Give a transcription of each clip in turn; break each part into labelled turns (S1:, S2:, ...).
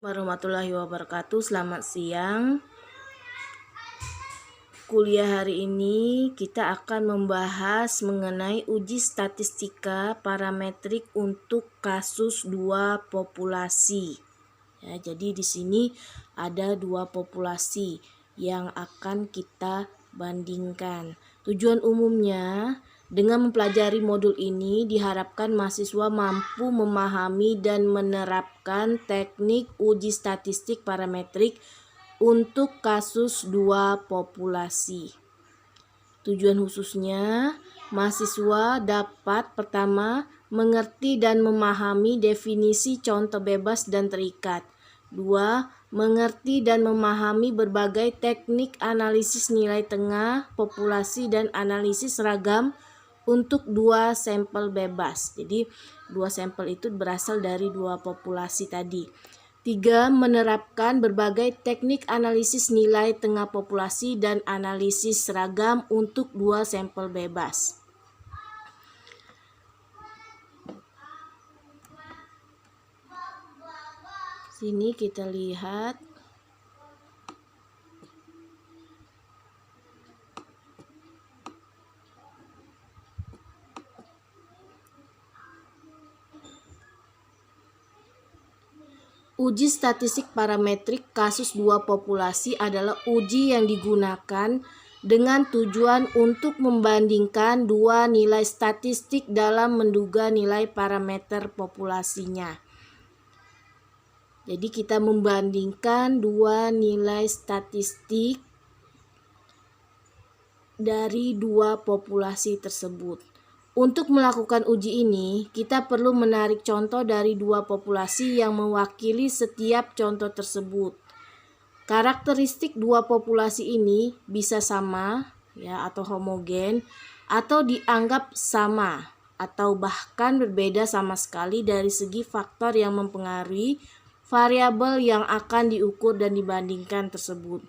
S1: Warahmatullahi wabarakatuh. Selamat siang. Kuliah hari ini kita akan membahas mengenai uji statistika parametrik untuk kasus 2 populasi. Ya, jadi di sini ada 2 populasi yang akan kita bandingkan. Tujuan umumnya dengan mempelajari modul ini diharapkan mahasiswa mampu memahami dan menerapkan teknik uji statistik parametrik untuk kasus 2 populasi. Tujuan khususnya, mahasiswa dapat pertama mengerti dan memahami definisi contoh bebas dan terikat. 2. Mengerti dan memahami berbagai teknik analisis nilai tengah populasi dan analisis ragam untuk 2 sampel bebas. Jadi 2 sampel itu berasal dari 2 populasi tadi. 3. Menerapkan berbagai teknik analisis nilai tengah populasi dan analisis seragam untuk 2 sampel bebas. Sini kita lihat uji statistik parametrik kasus 2 populasi adalah uji yang digunakan dengan tujuan untuk membandingkan 2 nilai statistik dalam menduga nilai parameter populasinya. Jadi kita membandingkan 2 nilai statistik dari 2 populasi tersebut. Untuk melakukan uji ini, kita perlu menarik contoh dari 2 populasi yang mewakili setiap contoh tersebut. Karakteristik 2 populasi ini bisa sama ya atau homogen atau dianggap sama atau bahkan berbeda sama sekali dari segi faktor yang mempengaruhi variabel yang akan diukur dan dibandingkan tersebut.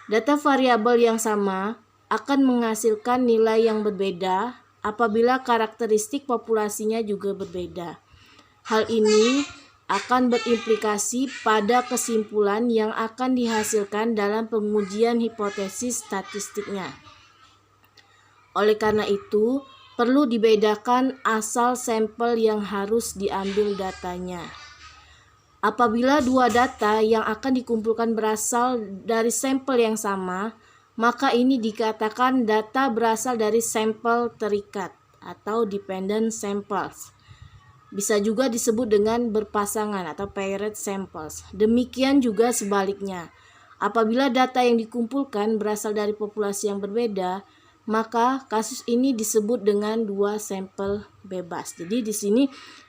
S1: Data variabel yang sama akan menghasilkan nilai yang berbeda apabila karakteristik populasinya juga berbeda. Hal ini akan berimplikasi pada kesimpulan yang akan dihasilkan dalam pengujian hipotesis statistiknya. Oleh karena itu, perlu dibedakan asal sampel yang harus diambil datanya. Apabila 2 data yang akan dikumpulkan berasal dari sampel yang sama, maka ini dikatakan data berasal dari sampel terikat atau dependent samples. Bisa juga disebut dengan berpasangan atau paired samples. Demikian juga sebaliknya. Apabila data yang dikumpulkan berasal dari populasi yang berbeda, maka kasus ini disebut dengan 2 sampel bebas. Jadi di sini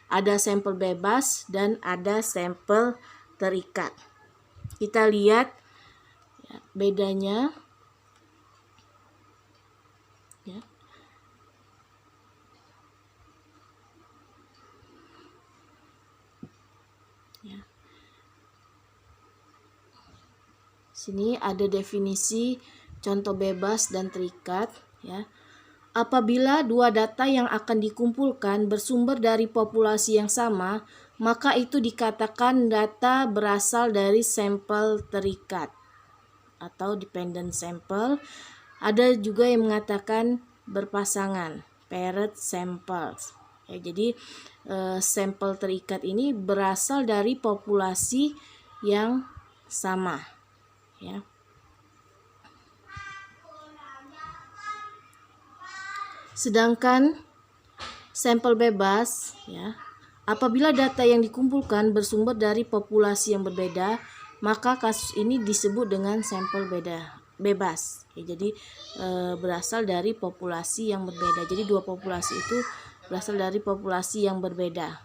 S1: ada sampel bebas dan ada sampel terikat. Kita lihat ya, bedanya. Ya. Ya. Sini ada definisi contoh bebas dan terikat ya. Apabila 2 data yang akan dikumpulkan bersumber dari populasi yang sama, maka itu dikatakan data berasal dari sampel terikat atau dependent sample. Ada juga yang mengatakan berpasangan, paired samples. Ya, jadi sampel terikat ini berasal dari populasi yang sama. Ya. Sedangkan sampel bebas ya, apabila data yang dikumpulkan bersumber dari populasi yang berbeda, maka kasus ini disebut dengan sampel bebas. Ya, jadi berasal dari populasi yang berbeda. Jadi 2 populasi itu berasal dari populasi yang berbeda.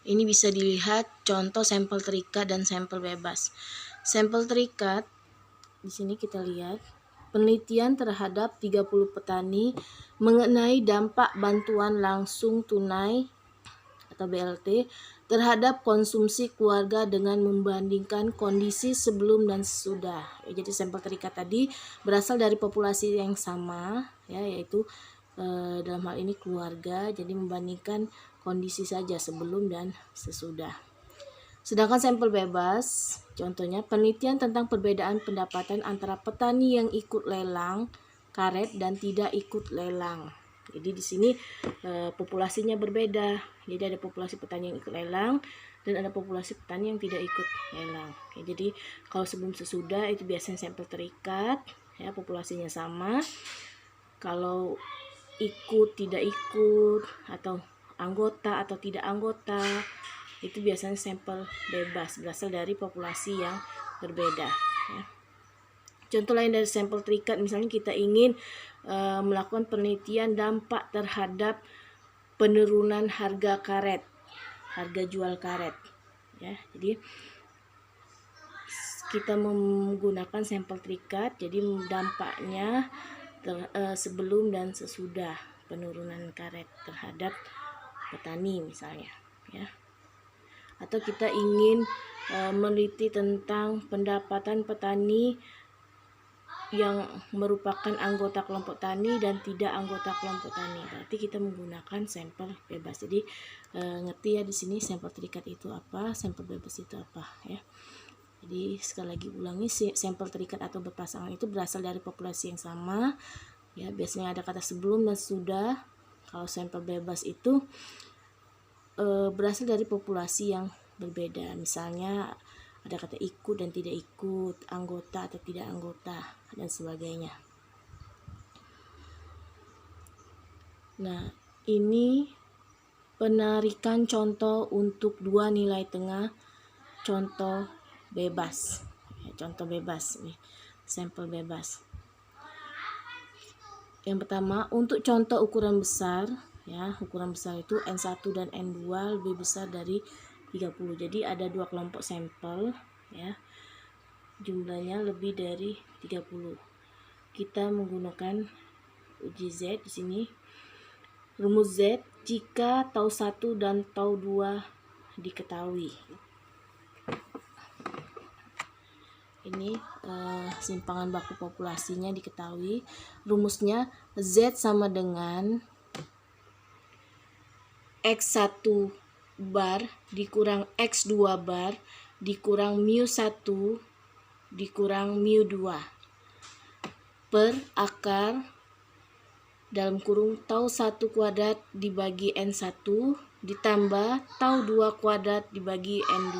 S1: Ini bisa dilihat contoh sampel terikat dan sampel bebas. Sampel terikat di sini kita lihat penelitian terhadap 30 petani mengenai dampak bantuan langsung tunai atau BLT terhadap konsumsi keluarga dengan membandingkan kondisi sebelum dan sesudah. Jadi sampel terikat tadi berasal dari populasi yang sama ya, yaitu dalam hal ini keluarga. Jadi membandingkan kondisi saja sebelum dan sesudah. Sedangkan sampel bebas, contohnya penelitian tentang perbedaan pendapatan antara petani yang ikut lelang karet dan tidak ikut lelang. Jadi di sini populasinya berbeda. Jadi ada populasi petani yang ikut lelang dan ada populasi petani yang tidak ikut lelang. Jadi kalau sebelum sesudah itu biasanya sampel terikat, ya populasinya sama. Kalau ikut, tidak ikut, atau anggota atau tidak anggota, itu biasanya sampel bebas, berasal dari populasi yang berbeda, ya. Contoh lain dari sampel terikat, misalnya kita ingin melakukan penelitian dampak terhadap penurunan harga karet, harga jual karet, ya. Jadi kita menggunakan sampel terikat, jadi dampaknya sebelum dan sesudah penurunan karet terhadap petani misalnya, ya. Atau kita ingin meneliti tentang pendapatan petani yang merupakan anggota kelompok tani dan tidak anggota kelompok tani. Berarti kita menggunakan sampel bebas. Jadi ngerti ya di sini sampel terikat itu apa, sampel bebas itu apa, ya. Jadi sekali lagi ulangi, sampel terikat atau berpasangan itu berasal dari populasi yang sama, ya. Biasanya ada kata sebelum dan sudah. Kalau sampel bebas itu berasal dari populasi yang berbeda. Misalnya ada kata ikut dan tidak ikut, anggota atau tidak anggota, dan sebagainya. Nah, ini penarikan contoh untuk dua nilai tengah contoh bebas. Contoh bebas nih, sampel bebas. Yang pertama, untuk contoh ukuran besar, ya, ukuran besar itu N1 dan N2 lebih besar dari 30. Jadi ada dua kelompok sampel, ya. Jumlahnya lebih dari 30. Kita menggunakan uji Z di sini. Rumus Z jika tau 1 dan tau 2 diketahui. Ini simpangan baku populasinya diketahui. Rumusnya Z sama dengan X1 bar dikurang X2 bar dikurang mu1 dikurang mu2 per akar dalam kurung tau 1 kuadrat dibagi N1 ditambah tau 2 kuadrat dibagi N2.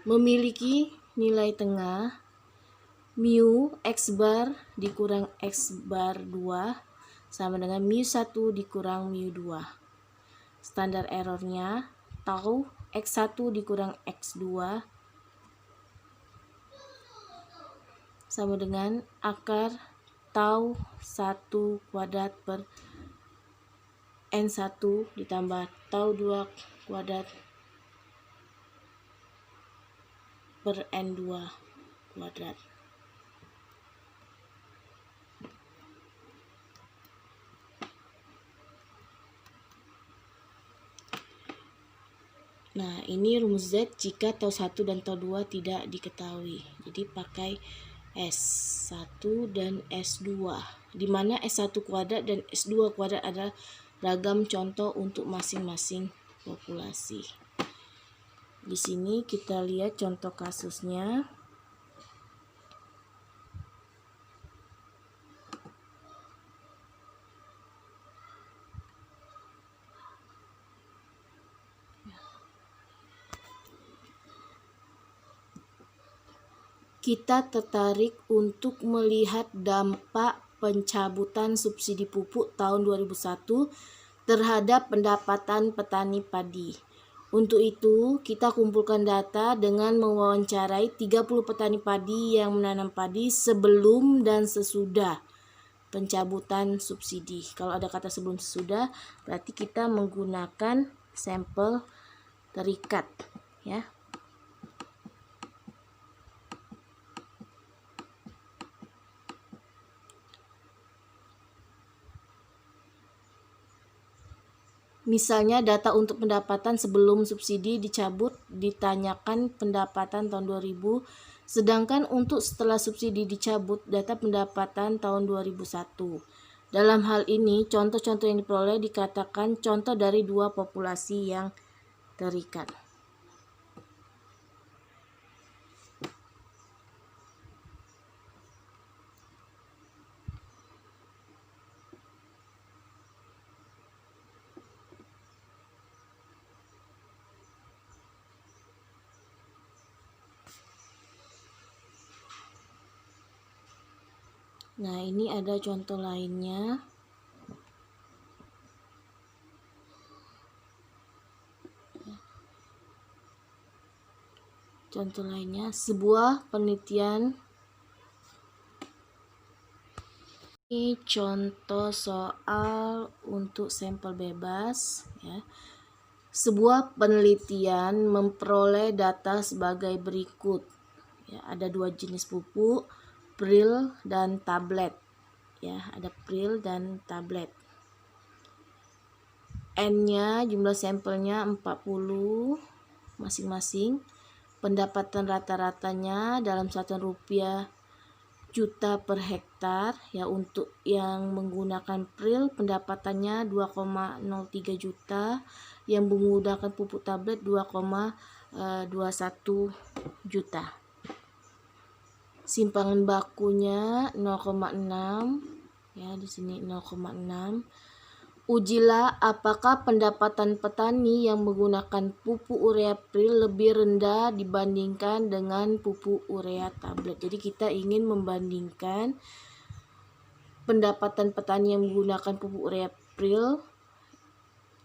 S1: Memiliki nilai tengah mu X bar dikurang X bar 2 sama dengan mu1 dikurang mu2. Standar errornya tau X1 dikurang X2 sama dengan akar tau 1 kuadrat per N1 ditambah tau 2 kuadrat per N2 kuadrat. Nah, ini rumus Z jika tau 1 dan tau 2 tidak diketahui. Jadi pakai S1 dan S2, di mana S1 kuadrat dan S2 kuadrat adalah ragam contoh untuk masing-masing populasi. Di sini kita lihat contoh kasusnya. Kita tertarik untuk melihat dampak pencabutan subsidi pupuk tahun 2001 terhadap pendapatan petani padi. Untuk itu, kita kumpulkan data dengan mewawancarai 30 petani padi yang menanam padi sebelum dan sesudah pencabutan subsidi. Kalau ada kata sebelum sesudah, berarti kita menggunakan sampel terikat, ya. Misalnya data untuk pendapatan sebelum subsidi dicabut ditanyakan pendapatan tahun 2000, sedangkan untuk setelah subsidi dicabut data pendapatan tahun 2001. Dalam hal ini contoh-contoh yang diperoleh dikatakan contoh dari dua populasi yang terikat. Nah, ini ada contoh lainnya. Contoh lainnya, sebuah penelitian. Ini contoh soal untuk sampel bebas, ya. Sebuah penelitian memperoleh data sebagai berikut. Ya, ada 2 jenis pupuk, pril dan tablet. Ya, ada pril dan tablet. N-nya, jumlah sampelnya 40 masing-masing. Pendapatan rata-ratanya dalam satuan rupiah juta per hektar. Ya, untuk yang menggunakan pril pendapatannya 2,03 juta, yang menggunakan pupuk tablet 2,21 juta. Simpangan bakunya 0,6, ya, di sini 0,6. Ujilah apakah pendapatan petani yang menggunakan pupuk urea pril lebih rendah dibandingkan dengan pupuk urea tablet. Jadi kita ingin membandingkan pendapatan petani yang menggunakan pupuk urea pril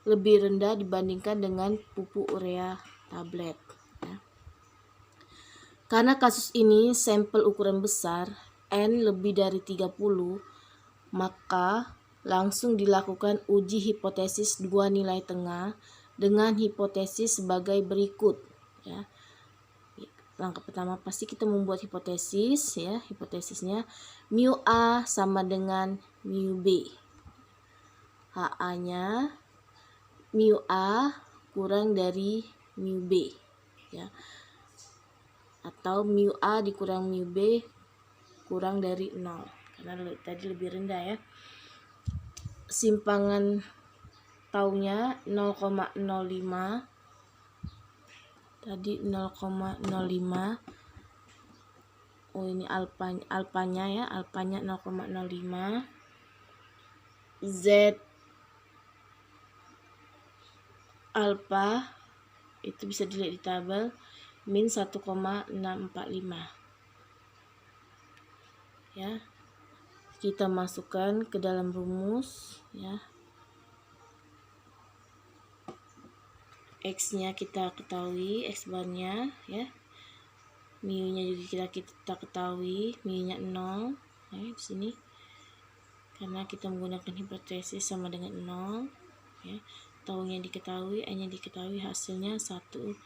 S1: lebih rendah dibandingkan dengan pupuk urea tablet. Ya. Karena kasus ini sampel ukuran besar, N lebih dari 30, maka langsung dilakukan uji hipotesis 2 nilai tengah dengan hipotesis sebagai berikut. Ya. Langkah pertama pasti kita membuat hipotesis, ya. Hipotesisnya mu A sama dengan mu B. HA-nya mu A kurang dari mu B, ya. Atau mu A dikurang mu B kurang dari 0, karena tadi lebih rendah, ya. Simpangan taunya 0,05, tadi 0,05. Oh, ini alpanya, ya, alpanya 0,05. Z alpha itu bisa dilihat di tabel, min 1,645. Ya, kita masukkan ke dalam rumus, ya. X-nya kita ketahui, X bar-nya, ya. Mu-nya juga kita ketahui, mu-nya 0, ya, di sini. Karena kita menggunakan hipotesis sama dengan 0, ya. Taunya diketahui, N-nya diketahui, hasilnya 1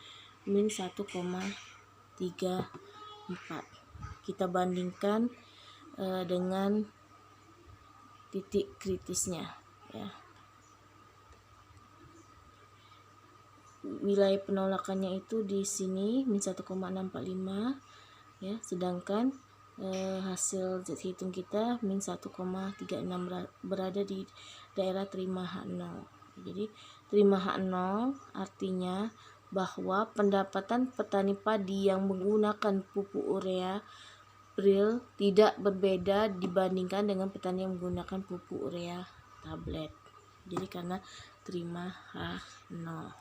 S1: min 1,34. Kita bandingkan dengan titik kritisnya, ya. Wilayah penolakannya itu di sini min 1,645, ya, sedangkan hasil Z hitung kita min 1,36 berada di daerah terima H0. Jadi terima H0 artinya bahwa pendapatan petani padi yang menggunakan pupuk urea pril tidak berbeda dibandingkan dengan petani yang menggunakan pupuk urea tablet. Jadi karena terima H0.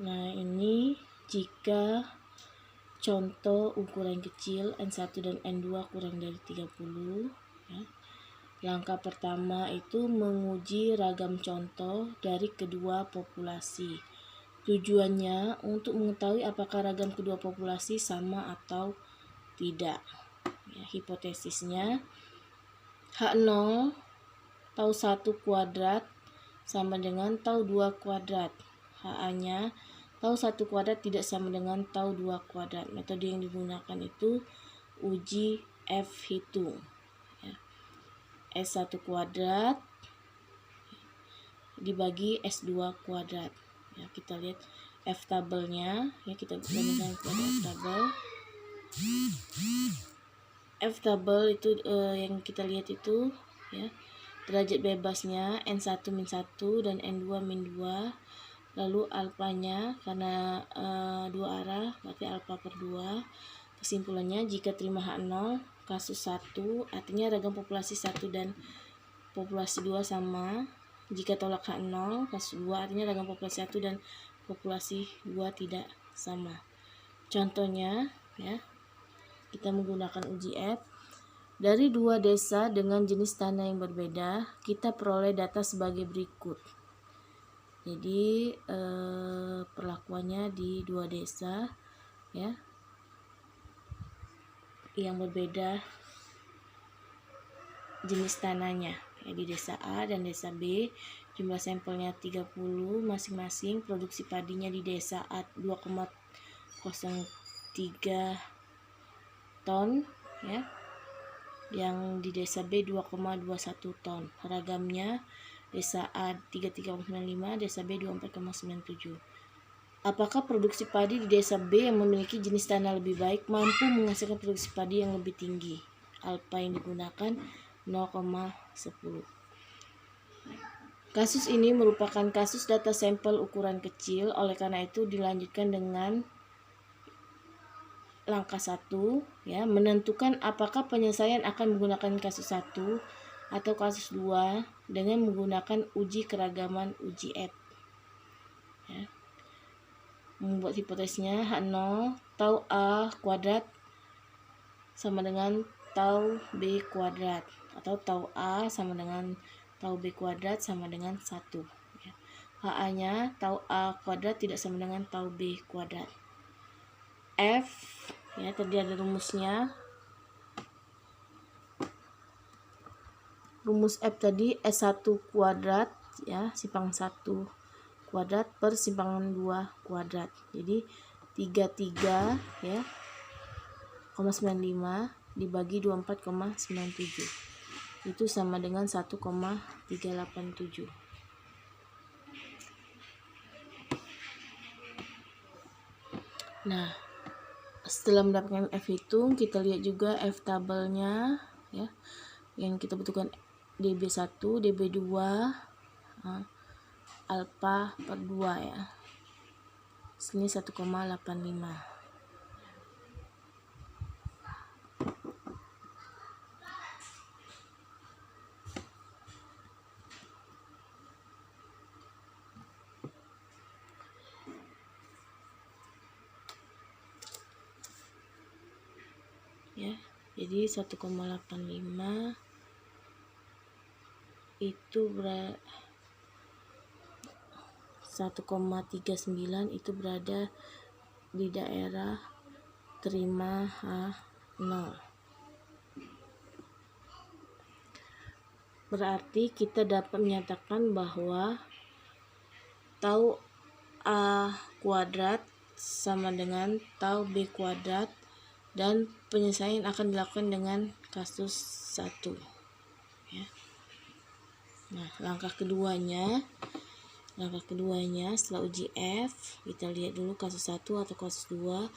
S1: Nah, ini jika contoh ukuran kecil N1 dan N2 kurang dari 30, ya. Langkah pertama itu menguji ragam contoh dari kedua populasi. Tujuannya untuk mengetahui apakah ragam kedua populasi sama atau tidak. Ya, hipotesisnya H0 tau 1 kuadrat sama dengan tau 2 kuadrat. HA-nya tau 1 kuadrat tidak sama dengan tau 2 kuadrat. Metode yang digunakan itu uji F hitung, ya. S1 kuadrat dibagi S2 kuadrat. Ya, kita lihat F tabelnya, ya, kita bandingkan pada F tabel. F tabel itu yang kita lihat itu, ya, derajat bebasnya N1 min 1 dan N2 min 2. Lalu alfanya karena dua arah berarti alfa per 2. Kesimpulannya, jika terima H0 kasus 1 artinya ragam populasi 1 dan populasi 2 sama. Jika tolak H0 kasus 2 artinya ragam populasi 1 dan populasi 2 tidak sama. Contohnya ya, kita menggunakan uji F. Dari dua desa dengan jenis tanah yang berbeda, kita peroleh data sebagai berikut. Jadi perlakuannya di dua desa ya yang berbeda jenis tanahnya. Ya, di desa A dan desa B jumlah sampelnya 30 masing-masing. Produksi padinya di desa A 2,03 ton ya. Yang di desa B 2,21 ton. Ragamnya desa A 33,95, desa B 24,97. Apakah produksi padi di desa B yang memiliki jenis tanah lebih baik mampu menghasilkan produksi padi yang lebih tinggi? Alfa yang digunakan 0,10. Kasus ini merupakan kasus data sampel ukuran kecil, oleh karena itu dilanjutkan dengan langkah 1 ya, menentukan apakah penyelesaian akan menggunakan kasus 1 atau kasus 2 dengan menggunakan uji keragaman uji F. Ya. Membuat hipotesisnya H0 tau A kuadrat sama dengan tau B kuadrat, atau tau A sama dengan tau B kuadrat sama dengan 1. Ya. HA-nya tau A kuadrat tidak sama dengan tau B kuadrat. F ya, tadi ada rumusnya. Rumus F tadi S1 kuadrat ya, simpangan 1 kuadrat per simpangan 2 kuadrat. Jadi 33 ya, 0,95 dibagi 24,97. Itu sama dengan 1,387. Nah, setelah mendapatkan F hitung, kita lihat juga F tabelnya ya. Yang kita butuhkan DB1, DB2, alfa per 2 ya. Sini 1,85. Ya, jadi 1,85 itu 1,39 itu berada di daerah terima H0. Berarti kita dapat menyatakan bahwa tau A kuadrat sama dengan tau B kuadrat dan penyelesaian akan dilakukan dengan kasus 1 ya. Nah, langkah keduanya setelah uji F, kita lihat dulu kasus 1 atau kasus 2.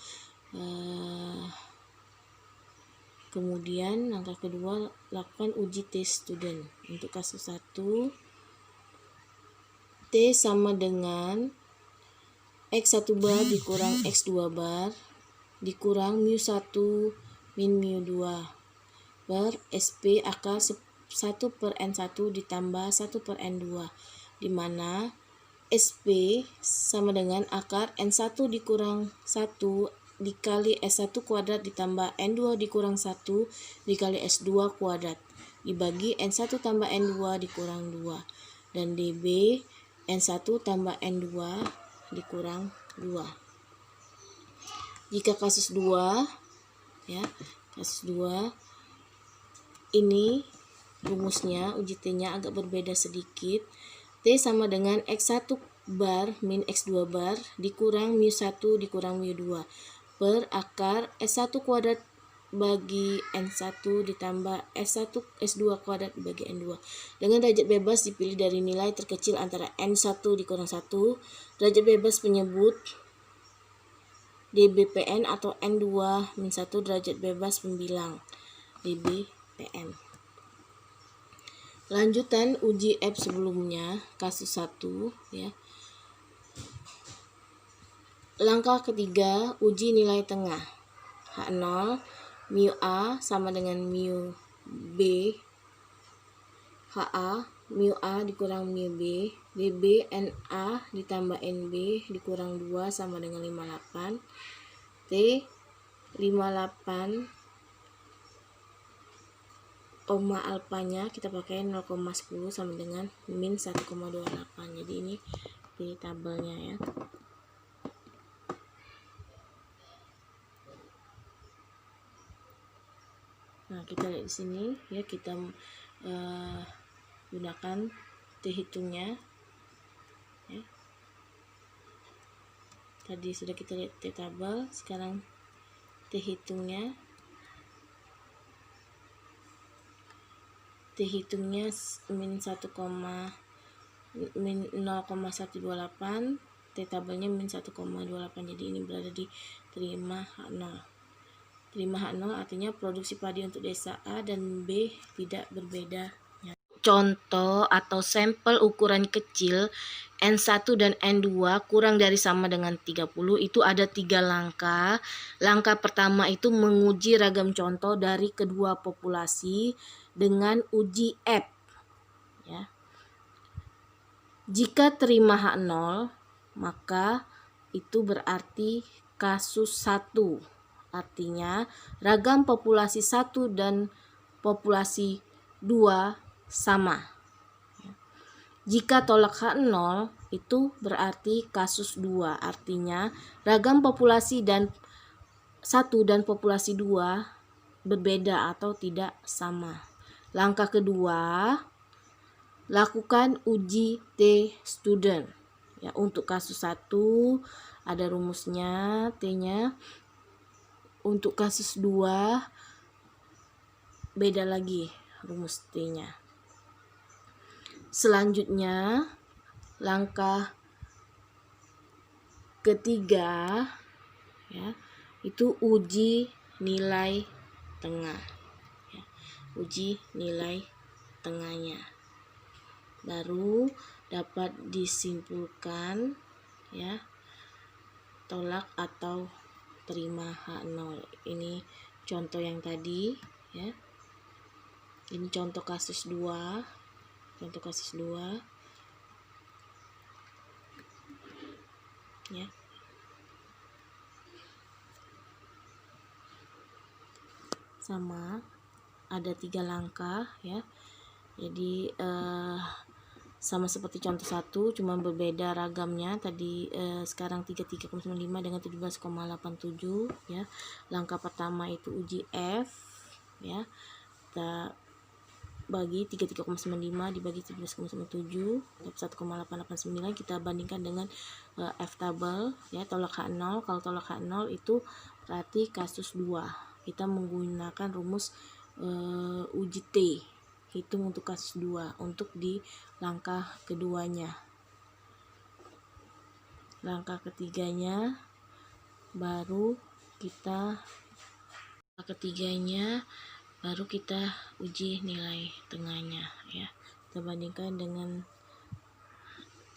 S1: Kemudian langkah kedua, lakukan uji T student. Untuk kasus 1, T sama dengan X1 bar dikurang X2 bar dikurang mu1 min mu2 per SP akar 1 per N1 ditambah 1 per N2, di mana SP sama dengan akar N1 dikurang 1 dikali S1 kuadrat ditambah N2 dikurang 1 dikali S2 kuadrat dibagi N1 tambah N2 dikurang 2, dan DB N1 tambah N2 dikurang 2. Jika kasus 2 ya, kasus 2 ini rumusnya uji T-nya agak berbeda sedikit. T sama dengan X1 bar min X2 bar dikurang mu1 dikurang mu2 per akar S1 kuadrat bagi N1 ditambah S1 S2 kuadrat dibagi N2. Dengan derajat bebas dipilih dari nilai terkecil antara N1 dikurang 1. Derajat bebas penyebut DBPN atau N2 min 1 derajat bebas pembilang DBPN. Lanjutan uji F sebelumnya, kasus 1 ya. Langkah ketiga, uji nilai tengah. H0 mu A sama dengan mu B. HA mu A dikurang mu B. DB NA ditambah NB dikurang 2 sama dengan 58. T 58 alfanya kita pakai 0,10 sama dengan min 1,28. Jadi ini di tabelnya ya. Nah, kita lihat di sini ya, kita gunakan T hitungnya ya. Tadi sudah kita lihat T tabel, sekarang T hitungnya. T hitungnya min 0,128, T tabelnya min 1,28. Jadi ini berada di terima H0. Terima H0 artinya produksi padi untuk desa A dan B tidak berbeda. Contoh atau sampel ukuran kecil N1 dan N2 kurang dari sama dengan 30, itu ada 3 langkah. Langkah pertama itu menguji ragam contoh dari kedua populasi dengan uji F ya. Jika terima H0 maka itu berarti kasus 1. Artinya ragam populasi 1 dan populasi 2 sama. Jika tolak H0 itu berarti kasus 2. Artinya ragam populasi 1 dan populasi 2 berbeda atau tidak sama. Langkah kedua, lakukan uji T student. Ya, untuk kasus 1 ada rumusnya T-nya. Untuk kasus 2 beda lagi rumus T-nya. Selanjutnya, langkah ketiga ya, itu uji nilai tengah. Ya, uji nilai tengahnya. Baru dapat disimpulkan ya, tolak atau terima H0. Ini contoh yang tadi ya. Ini contoh kasus 2. Contoh kasus 2 ya. Sama, ada 3 langkah ya. Jadi sama seperti contoh 1, cuma berbeda ragamnya. Tadi sekarang 33,95 dengan 17,87 ya. Langkah pertama itu uji F ya. Kita bagi 33,95 dibagi 17,97 dapat 1,889. Kita bandingkan dengan F tabel ya, tolak H0. Kalau tolak H0 itu berarti kasus 2. Kita menggunakan rumus uji T hitung untuk kasus 2 untuk di langkah keduanya. Langkah ketiganya baru kita uji nilai tengahnya ya. Kita bandingkan dengan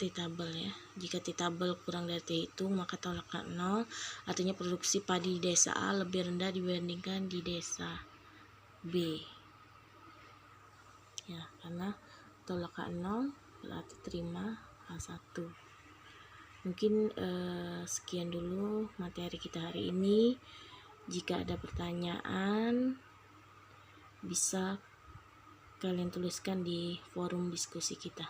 S1: T tabel ya. Jika T tabel kurang dari T hitung maka tolak H0, artinya produksi padi di desa A lebih rendah dibandingkan di desa B ya, karena tolak H0 berarti terima H1. Mungkin sekian dulu materi kita hari ini. Jika ada pertanyaan bisa kalian tuliskan di forum diskusi kita.